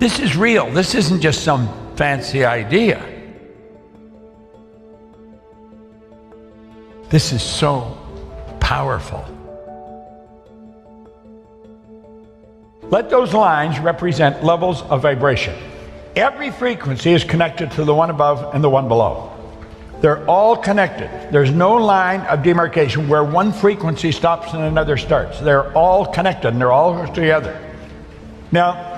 This is real. This isn't just some fancy idea. This is so powerful. Let those lines represent levels of vibration. Every frequency is connected to the one above and the one below. They're all connected. There's no line of demarcation where one frequency stops and another starts. They're all connected and they're all together. Now,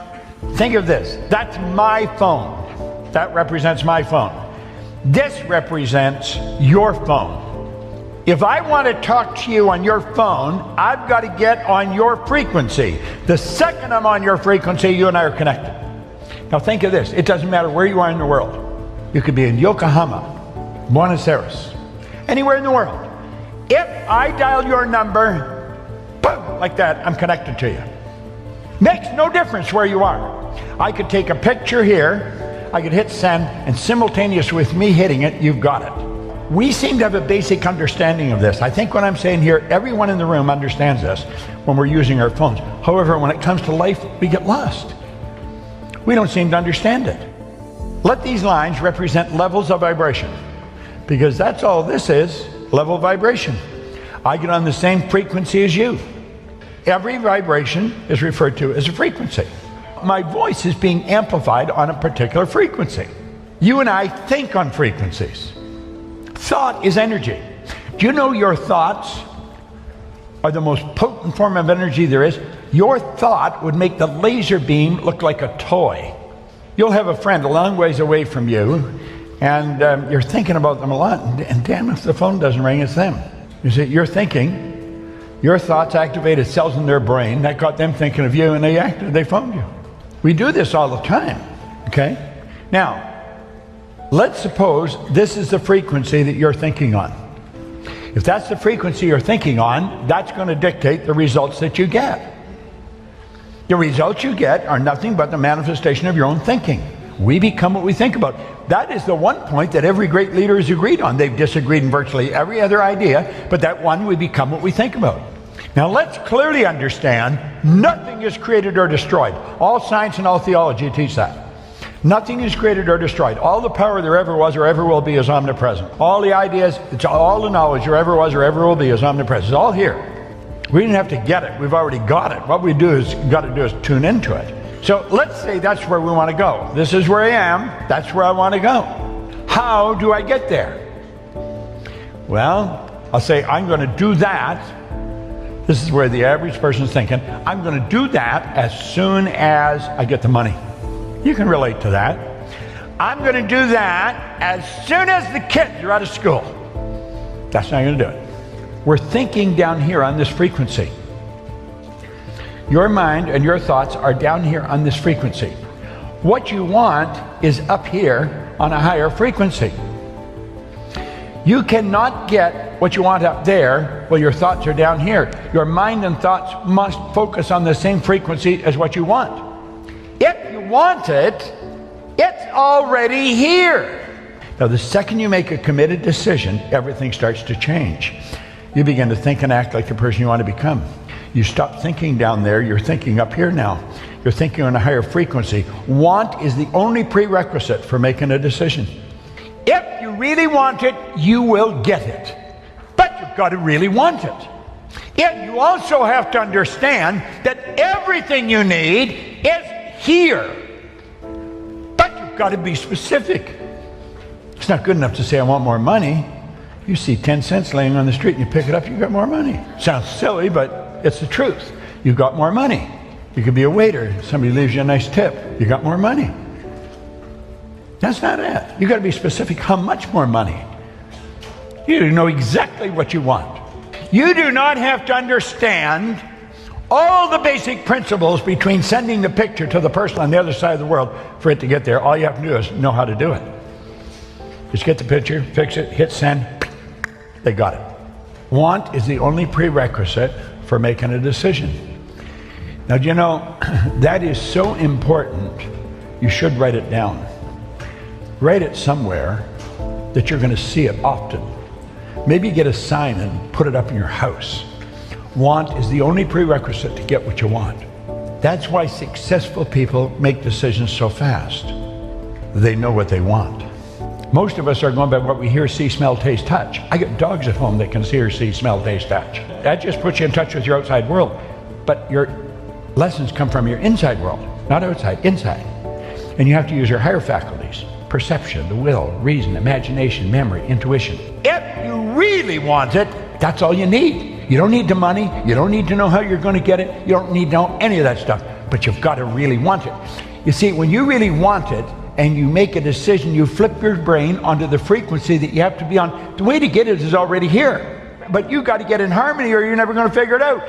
think of this. That's my phone. That represents my phone. This represents your phone. If I want to talk to you on your phone, I've got to get on your frequency. The second I'm on your frequency, you and I are connected. Now think of this. It doesn't matter where you are in the world. You could be in Yokohama, Buenos Aires, anywhere in the world. If I dial your number, boom, like that, I'm connected to you. Makes no difference where you are. I could take a picture here, I could hit send, and simultaneous with me hitting it, you've got it. We seem to have a basic understanding of this. I think what I'm saying here, everyone in the room understands this when we're using our phones. However, when it comes to life, we get lost. We don't seem to understand it. Let these lines represent levels of vibration, because that's all this is, level vibration. I get on the same frequency as you. Every vibration is referred to as a frequency. My voice is being amplified on a particular frequency. You and I think on frequencies. Thought is energy. Do you know your thoughts are the most potent form of energy there is? Your thought would make the laser beam look like a toy. You'll have a friend a long ways away from you, and you're thinking about them a lot, and damn if the phone doesn't ring, it's them. You see, you're thinking, your thoughts activated cells in their brain that got them thinking of you, and they phoned you. We do this all the time, okay? Now, let's suppose this is the frequency that you're thinking on. If that's the frequency you're thinking on, that's going to dictate the results that you get. The results you get are nothing but the manifestation of your own thinking. We become what we think about. That is the one point that every great leader has agreed on. They've disagreed in virtually every other idea, but that one, we become what we think about. Now let's clearly understand, nothing is created or destroyed. All science and all theology teach that. Nothing is created or destroyed. All the power there ever was or ever will be is omnipresent. All the ideas, it's all the knowledge there ever was or ever will be is omnipresent. It's all here. We didn't have to get it. We've already got it. What we got to do is tune into it. So let's say that's where we want to go. This is where I am. That's where I want to go. How do I get there? Well, I'll say I'm going to do that. This is where the average person's thinking. I'm going to do that as soon as I get the money. You can relate to that. I'm going to do that as soon as the kids are out of school. That's not going to do it. We're thinking down here on this frequency. Your mind and your thoughts are down here on this frequency. What you want is up here on a higher frequency. You cannot get what you want up there while your thoughts are down here. Your mind and thoughts must focus on the same frequency as what you want. If you want it, it's already here. Now, the second you make a committed decision, everything starts to change. You begin to think and act like the person you want to become. You stop thinking down there, you're thinking up here now. You're thinking on a higher frequency. Want is the only prerequisite for making a decision. If you really want it, you will get it. But you've got to really want it. Yet you also have to understand that everything you need is here. But you've got to be specific. It's not good enough to say, I want more money. You see 10 cents laying on the street and you pick it up, you got more money. Sounds silly, but it's the truth. You got more money. You could be a waiter. Somebody leaves you a nice tip. You got more money. That's not it. You got to be specific. How much more money? You know exactly what you want. You do not have to understand all the basic principles between sending the picture to the person on the other side of the world for it to get there. All you have to do is know how to do it. Just get the picture, fix it, hit send. They got it. Want is the only prerequisite for making a decision. Now, do you know, that is so important, you should write it down. Write it somewhere that you're going to see it often. Maybe get a sign and put it up in your house. Want is the only prerequisite to get what you want. That's why successful people make decisions so fast. They know what they want. Most of us are going by what we hear, see, smell, taste, touch. I got dogs at home that can hear, see, smell, taste, touch. That just puts you in touch with your outside world. But your lessons come from your inside world, not outside, inside. And you have to use your higher faculties: perception, the will, reason, imagination, memory, intuition. If you really want it, that's all you need. You don't need the money. You don't need to know how you're going to get it. You don't need to know any of that stuff. But you've got to really want it. You see, when you really want it and you make a decision, you flip your brain onto the frequency that you have to be on. The way to get it is already here. But you've got to get in harmony or you're never going to figure it out.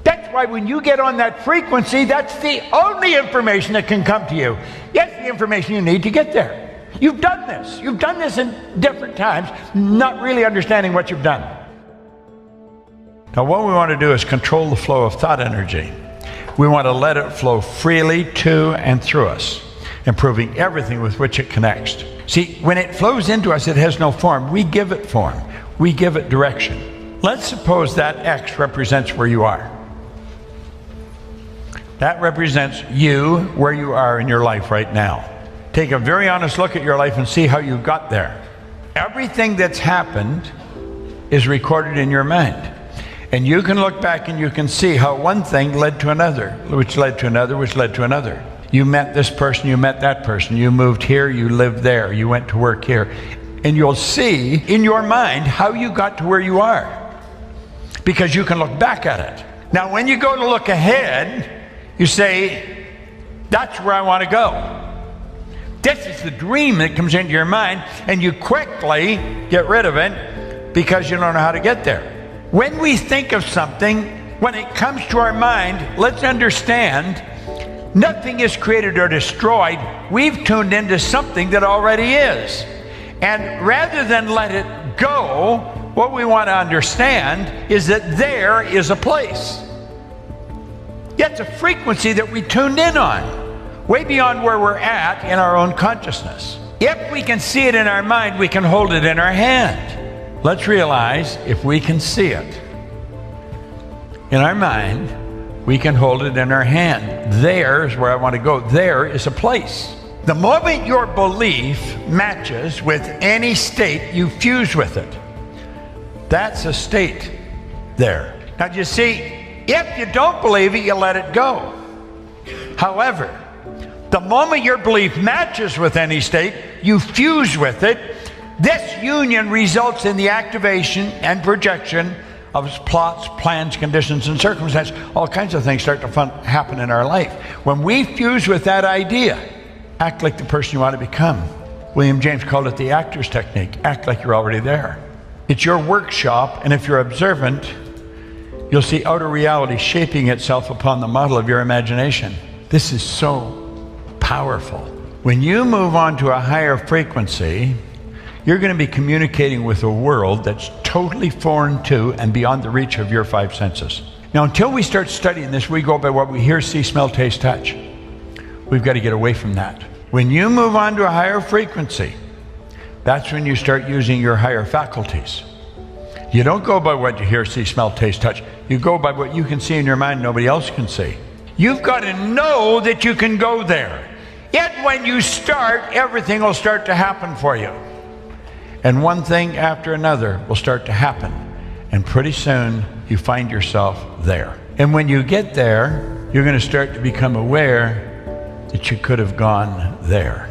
That's why when you get on that frequency, that's the only information that can come to you. Yes, the information you need to get there. You've done this. You've done this in different times, not really understanding what you've done. Now, what we want to do is control the flow of thought energy. We want to let it flow freely to and through us, improving everything with which it connects. See, when it flows into us, it has no form. We give it form. We give it direction. Let's suppose that X represents where you are. That represents you, where you are in your life right now. Take a very honest look at your life and see how you got there. Everything that's happened is recorded in your mind. And you can look back and you can see how one thing led to another, which led to another, which led to another. You met this person, you met that person, you moved here, you lived there, you went to work here. And you'll see in your mind how you got to where you are, because you can look back at it. Now, when you go to look ahead, you say, that's where I want to go. This is the dream that comes into your mind, and you quickly get rid of it because you don't know how to get there. When we think of something, when it comes to our mind, let's understand nothing is created or destroyed. We've tuned into something that already is. And rather than let it go, what we want to understand is that there is a place. It's a frequency that we tuned in on, way beyond where we're at in our own consciousness. If we can see it in our mind, we can hold it in our hand. Let's realize if we can see it in our mind, we can hold it in our hand. There is where I want to go. There is a place. The moment your belief matches with any state, you fuse with it. That's a state there. Now, you see, if you don't believe it, you let it go. However, the moment your belief matches with any state, you fuse with it. This union results in the activation and projection of plots, plans, conditions, and circumstances. All kinds of things start to happen in our life. When we fuse with that idea, act like the person you want to become. William James called it the actor's technique. Act like you're already there. It's your workshop, and if you're observant, you'll see outer reality shaping itself upon the model of your imagination. This is so powerful. When you move on to a higher frequency, you're going to be communicating with a world that's totally foreign to and beyond the reach of your five senses. Now, until we start studying this, we go by what we hear, see, smell, taste, touch. We've got to get away from that. When you move on to a higher frequency, that's when you start using your higher faculties. You don't go by what you hear, see, smell, taste, touch. You go by what you can see in your mind nobody else can see. You've got to know that you can go there. Yet when you start, everything will start to happen for you. And one thing after another will start to happen. And pretty soon, you find yourself there. And when you get there, you're going to start to become aware that you could have gone there.